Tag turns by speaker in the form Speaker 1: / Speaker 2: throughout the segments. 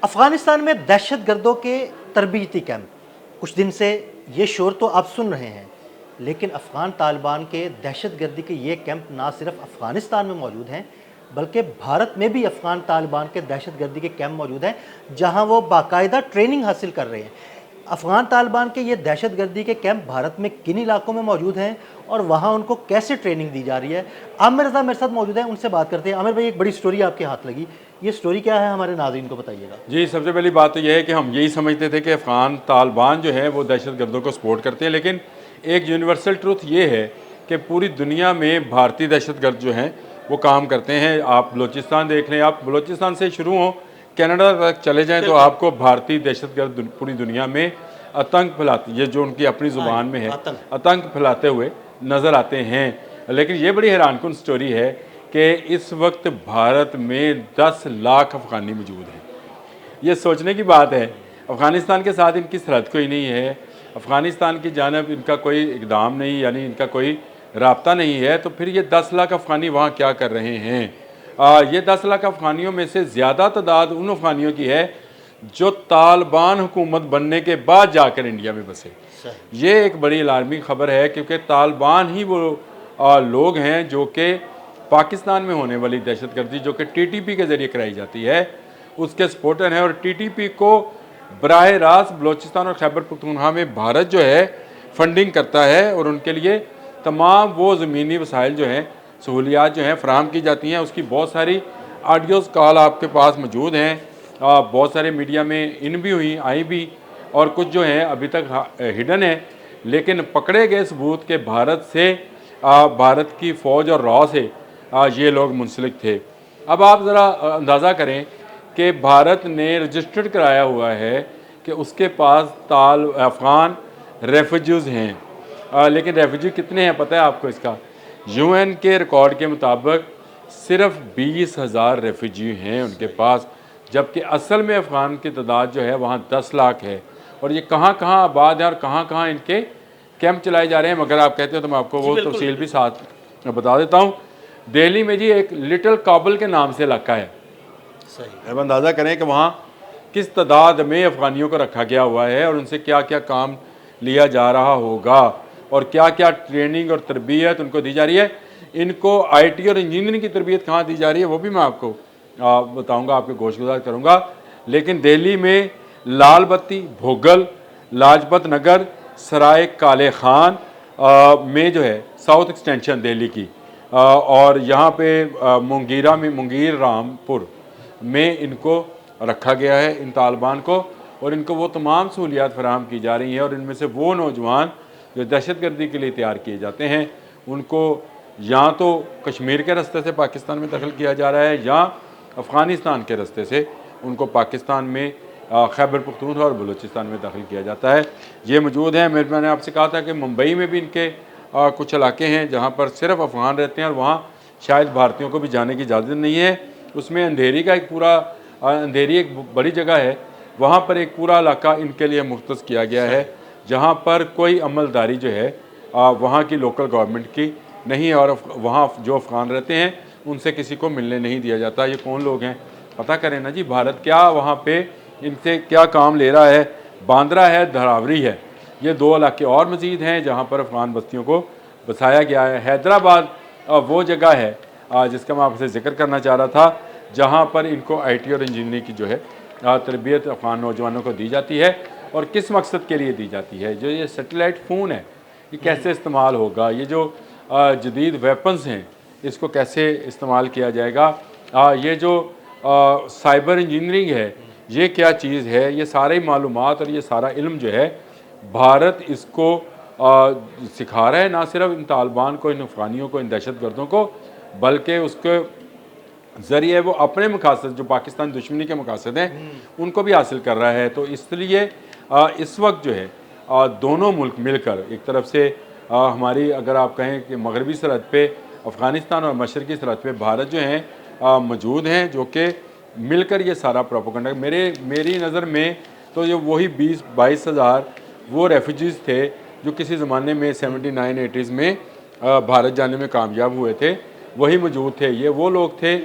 Speaker 1: अफगानिस्तान में दहशत गर्दों के तरबीती कैंप, कुछ दिन से ये शोर तो आप सुन रहे हैं, लेकिन अफ़गान तालिबान के दहशत गर्दी के ये कैंप ना सिर्फ अफ़गानिस्तान में मौजूद हैं, बल्कि भारत में भी अफ़गान तालिबान के दहशत गर्दी के कैंप मौजूद हैं, जहां वो बाकायदा ट्रेनिंग हासिल कर रहे हैं। अफ़गान तालिबान के ये दहशत गर्दी के कैंप भारत में किन इलाकों में मौजूद हैं और वहाँ उनको कैसे ट्रेनिंग दी जा रही है, आमिर रज़ा मेरे साथ मौजूद हैं, उनसे बात करते हैं। आमिर भाई, एक बड़ी स्टोरी आपके हाथ लगी, ये स्टोरी क्या है, हमारे नाज़रीन को बताइएगा।
Speaker 2: जी, सबसे पहली बात तो यह है कि हम यही समझते थे कि अफ़गान तालिबान जो है वो दहशत गर्दों को सपोर्ट करते हैं, लेकिन एक यूनिवर्सल ट्रुथ ये है कि पूरी दुनिया में भारतीय दहशत गर्द जो हैं वो काम करते हैं। आप बलूचिस्तान देख लें, आप बलूचिस्तान से शुरू हों, कनाडा तक चले जाएं तो आपको भारतीय दहशत गर्द पूरी दुनिया में आतंक फैलाती, ये जो उनकी अपनी ज़ुबान में है, आतंक फैलाते हुए नज़र आते हैं। लेकिन ये बड़ी हैरानकुन स्टोरी है कि इस वक्त भारत में 10 लाख अफ़गानी मौजूद हैं। ये सोचने की बात है, अफ़गानिस्तान के साथ इनकी सरहद कोई नहीं है, अफ़गानिस्तान की जानब इनका कोई इक़दाम नहीं, यानी इनका कोई राब्ता नहीं है, तो फिर ये 10 लाख अफ़गानी वहाँ क्या कर रहे हैं? ये 10 लाख अफ़गानियों में से ज़्यादा तादाद उन अफ़गानियों की है जो तालिबान हुकूमत बनने के बाद जाकर इंडिया में बसे। ये एक बड़ी अलार्मिंग ख़बर है, क्योंकि तालिबान ही वो लोग हैं जो कि पाकिस्तान में होने वाली दहशतगर्दी जो कि TTP के ज़रिए कराई जाती है उसके सपोर्टर हैं, और TTP को बराह रास्त बलूचिस्तान और खैबर पख्तूनख्वा में भारत जो है फंडिंग करता है, और उनके लिए तमाम वो ज़मीनी वसाइल जो हैं, सहूलियात जो हैं फ़राहम की जाती हैं। उसकी बहुत सारी ऑडियोज़ कॉल आपके पास मौजूद हैं, बहुत सारे मीडिया में इन भी हुई, आई भी, और कुछ जो हैं अभी तक हिडन है, लेकिन पकड़े गए सबूत के भारत से, भारत की फ़ौज और रॉ से ये लोग मुंसलिक थे। अब आप ज़रा अंदाज़ा करें कि भारत ने रजिस्टर्ड कराया हुआ है कि उसके पास अफ़गान रेफ्यूजीज़ हैं, लेकिन रेफ्यूजी कितने हैं पता है आपको इसका? UN के रिकॉर्ड के मुताबिक सिर्फ 20,000 रेफ्यूजी हैं उनके पास, जबकि असल में अफ़गान की तादाद जो है वहाँ 10 लाख है। और ये कहाँ कहाँ आबाद है और कहाँ कहाँ इनके कैंप चलाए जा रहे हैं, मगर आप कहते हो तो मैं आपको वो तफसील भी साथ बता देता हूँ। दिल्ली में जी एक लिटिल काबुल के नाम से इलाका है, सही, अब अंदाज़ा करें कि वहाँ किस तादाद में अफ़गानियों को रखा गया हुआ है और उनसे क्या क्या काम लिया जा रहा होगा और क्या क्या ट्रेनिंग और तरबियत उनको दी जा रही है। इनको IT और इंजीनियरिंग की तरबियत कहाँ दी जा रही है वो भी मैं आपको बताऊँगा, आपके गोशगुजार करूँगा। लेकिन दिल्ली में लाल बत्ती, भोगल, लाजपत नगर, सराय काले खान में जो है साउथ एक्सटेंशन दिल्ली की, और यहाँ पे मुंगीरा में, मुंगीर रामपुर में इनको रखा गया है, इन तालिबान को, और इनको वो तमाम सहूलियात फराहम की जा रही हैं। और इनमें से वो नौजवान जो दहशतगर्दी के लिए तैयार किए जाते हैं उनको या तो कश्मीर के रास्ते से पाकिस्तान में दखल किया जा रहा है या अफ़गानिस्तान के रास्ते से उनको पाकिस्तान में खैबर पख्तूनख्वा और बलूचिस्तान में दाखिल किया जाता है। ये मौजूद हैं। मैंने आपसे कहा था कि मुंबई में भी इनके कुछ इलाके हैं जहाँ पर सिर्फ अफ़गान रहते हैं और वहाँ शायद भारतीयों को भी जाने की इजाज़त नहीं है। उसमें अंधेरी का एक पूरा, अंधेरी एक बड़ी जगह है, वहाँ पर एक पूरा इलाका इनके लिए मुख्तस किया गया है, जहाँ पर कोई अमलदारी जो है वहाँ की लोकल गवर्नमेंट की नहीं है, और वहाँ जो अफ़गान रहते हैं उनसे किसी को मिलने नहीं दिया जाता। ये कौन लोग हैं पता करें ना जी, भारत क्या वहाँ पे इनसे क्या काम ले रहा है। बांद्रा है, धरावरी है, ये 2 इलाके और मज़ीद हैं जहाँ पर अफ़गान बस्तियों को बसाया गया है। हैदराबाद वो जगह है जिसका मैं आपसे जिक्र करना चाह रहा था, जहाँ पर इनको IT और इंजीनियरिंग की जो है तरबियत अफ़गान नौजवानों को दी जाती है। और किस मकसद के लिए दी जाती है? जो ये सैटेलाइट फ़ोन है ये कैसे इस्तेमाल होगा, ये जो जदीद वेपन्स हैं इसको कैसे इस्तेमाल किया जाएगा, ये जो साइबर इंजीनियरिंग है ये क्या चीज़ है, ये सारी मालूमात और ये सारा इल्म जो है भारत इसको सिखा रहा है, ना सिर्फ इन तालिबान को, इन अफ़गानियों को, इन दहशत गर्दों को, बल्कि उसके ज़रिए वो अपने मकासद जो पाकिस्तान दुश्मनी के मकासद हैं उनको भी हासिल कर रहा है। तो इसलिए इस वक्त जो है दोनों मुल्क मिलकर, एक तरफ से हमारी अगर आप कहें कि मगरबी सरहद पे अफ़गानिस्तान और मशरक़ी सरहद पे भारत जो हैं मौजूद हैं, जो कि मिलकर ये सारा प्रोपेगेंडा, मेरी नज़र में तो ये वही 20-22 हज़ार वो रेफ्यूजीज़ थे जो किसी ज़माने में 79-80s में भारत जाने में कामयाब हुए थे, वही मौजूद थे। ये वो लोग थे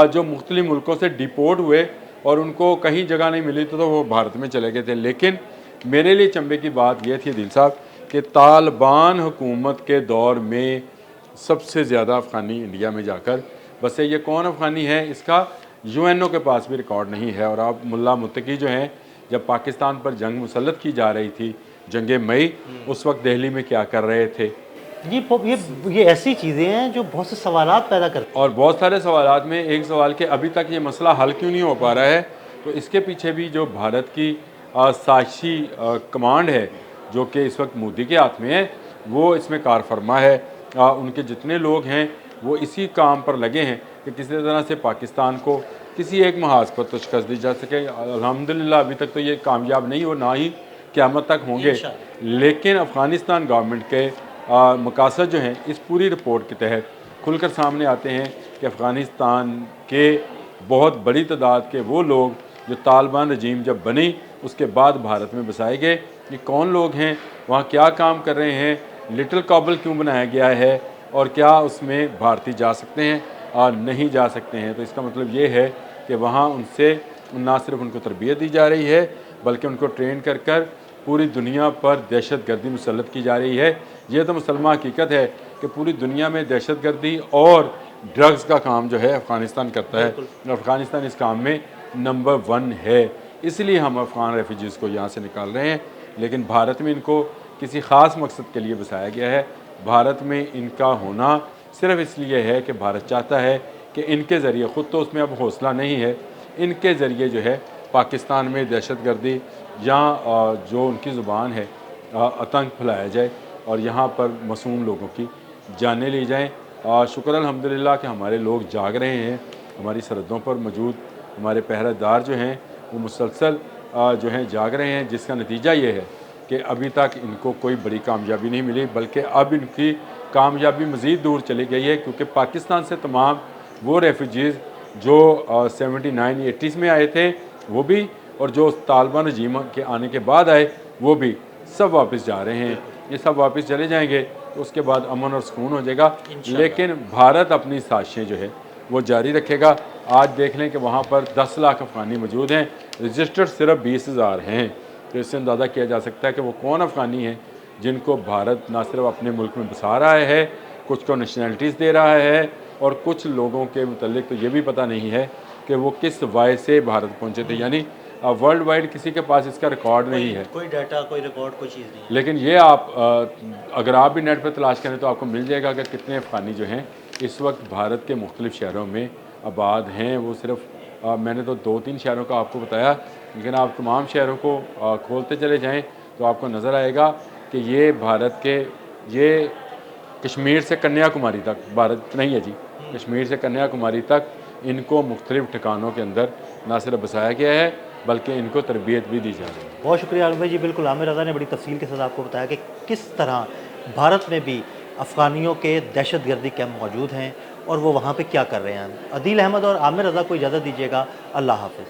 Speaker 2: जो मुख्तलिफ़ मुल्कों से डिपोर्ट हुए और उनको कहीं जगह नहीं मिली तो वो भारत में चले गए थे। लेकिन मेरे लिए चंबे की बात यह थी दिल साहब कि तालिबान हुकूमत के दौर में सबसे ज़्यादा अफ़गानी इंडिया में जाकर बसे। ये कौन अफ़गानी है इसका यूएनओ के पास भी रिकॉर्ड नहीं है। और आप मुल्ला मुत्तकी जो हैं, जब पाकिस्तान पर जंग मुसल्लत की जा रही थी, जंग मई, उस वक्त दिल्ली में क्या कर रहे थे?
Speaker 1: ये ऐसी चीज़ें हैं जो बहुत से सवालात पैदा करती हैं।
Speaker 2: और बहुत सारे सवालात में एक सवाल के अभी तक ये मसला हल क्यों नहीं हो पा रहा है, तो इसके पीछे भी जो भारत की साजिशी कमांड है जो कि इस वक्त मोदी के हाथ में है, वो इसमें कार फरमा है। उनके जितने लोग हैं वो इसी काम पर लगे हैं कि किसी तरह से पाकिस्तान को किसी एक महाज पर तो शिकस्त दी जा सके। अल्हम्दुलिल्लाह अभी तक तो ये कामयाब नहीं हो, ना ही क़यामत तक होंगे। लेकिन अफ़गानिस्तान गवर्नमेंट के मकासद जो हैं इस पूरी रिपोर्ट के तहत खुलकर सामने आते हैं कि अफ़गानिस्तान के बहुत बड़ी तादाद के वो लोग जो तालिबान रजीम जब बनी उसके बाद भारत में बसाए गए, ये कौन लोग हैं, वहाँ क्या काम कर रहे हैं, लिटिल काबुल क्यों बनाया गया है और क्या उसमें भारतीय जा सकते हैं और नहीं जा सकते हैं। तो इसका मतलब ये है कि वहाँ उनसे ना सिर्फ उनको तरबियत दी जा रही है बल्कि उनको ट्रेन कर कर पूरी दुनिया पर दहशत गर्दी मुसल्लत की जा रही है। ये तो मुसलमान हकीकत है कि पूरी दुनिया में दहशत गर्दी और ड्रग्स का काम जो है अफ़गानिस्तान करता है। अफ़गानिस्तान इस काम में नंबर 1 है, इसलिए हम अफ़गान रेफ्यूजीज़ को यहाँ से निकाल रहे हैं। लेकिन भारत में इनको किसी ख़ास मकसद के लिए बसाया गया है। भारत में इनका होना सिर्फ इसलिए है कि भारत चाहता है कि इनके ज़रिए, ख़ुद तो उसमें अब हौसला नहीं है, इनके ज़रिए जो है पाकिस्तान में दहशत गर्दी या जो उनकी ज़ुबान है आतंक फैलाया जाए और यहाँ पर मासूम लोगों की जानें ली जाएँ। शुक्र अल्हम्दुलिल्लाह कि हमारे लोग जाग रहे हैं, हमारी सरहदों पर मौजूद हमारे पहरेदार जो हैं वो मुसलसल जो हैं जाग रहे हैं, जिसका नतीजा ये है कि अभी तक इनको कोई बड़ी कामयाबी नहीं मिली, बल्कि अब इनकी कामयाबी मज़ीद दूर चली गई है। क्योंकि पाकिस्तान से तमाम वो रेफ्यूजीज़ जो 79-80s में आए थे वो भी, और जो तालिबान रजीम के आने के बाद आए वो भी, सब वापस जा रहे हैं। ये सब वापस चले जाएंगे तो उसके बाद अमन और सुकून हो जाएगा। लेकिन भारत अपनी साजिशें जो है वो जारी रखेगा। आज देख लें कि वहाँ पर 10 लाख अफ़गानी मौजूद हैं, रजिस्टर्ड सिर्फ 20,000 हैं। तो इससे अंदाज़ा किया जा सकता है कि वो कौन अफ़गानी हैं जिनको भारत ना सिर्फ अपने मुल्क में बसा रहा है, कुछ को नेशनैलिटीज़ दे रहा है, और कुछ लोगों के मुतल्लिक तो ये भी पता नहीं है कि वो किस वाय से भारत पहुँचे थे। यानी वर्ल्ड वाइड किसी के पास इसका रिकॉर्ड नहीं है,
Speaker 1: कोई डाटा, कोई रिकॉर्ड, कोई चीज़ नहीं है।
Speaker 2: लेकिन ये आप अगर आप भी नेट पर तलाश करें तो आपको मिल जाएगा कि कितने अफ़गानी जो हैं इस वक्त भारत के मुख्तलिफ़ शहरों में आबाद हैं। वो सिर्फ मैंने तो 2-3 शहरों का आपको बताया, लेकिन आप तमाम शहरों को खोलते चले जाएँ तो आपको नज़र आएगा कि ये भारत के, ये कश्मीर से कन्याकुमारी तक, भारत नहीं है जी, कश्मीर से कन्याकुमारी तक इनको मुख्तलिफ़ ठिकानों के अंदर ना सिर्फ बसाया गया है बल्कि इनको तरबियत भी दी जा रही है।
Speaker 1: बहुत शुक्रिया आलम भाई जी। बिल्कुल, आमिर रज़ा ने बड़ी तफसील के साथ आपको बताया कि किस तरह भारत में भी अफ़गानियों के दहशत गर्दी कैंप मौजूद हैं और वो वहाँ पे क्या कर रहे हैं। अदील अहमद और आमिर रज़ा को इजाज़त दीजिएगा। अल्लाह हाफ़िज़।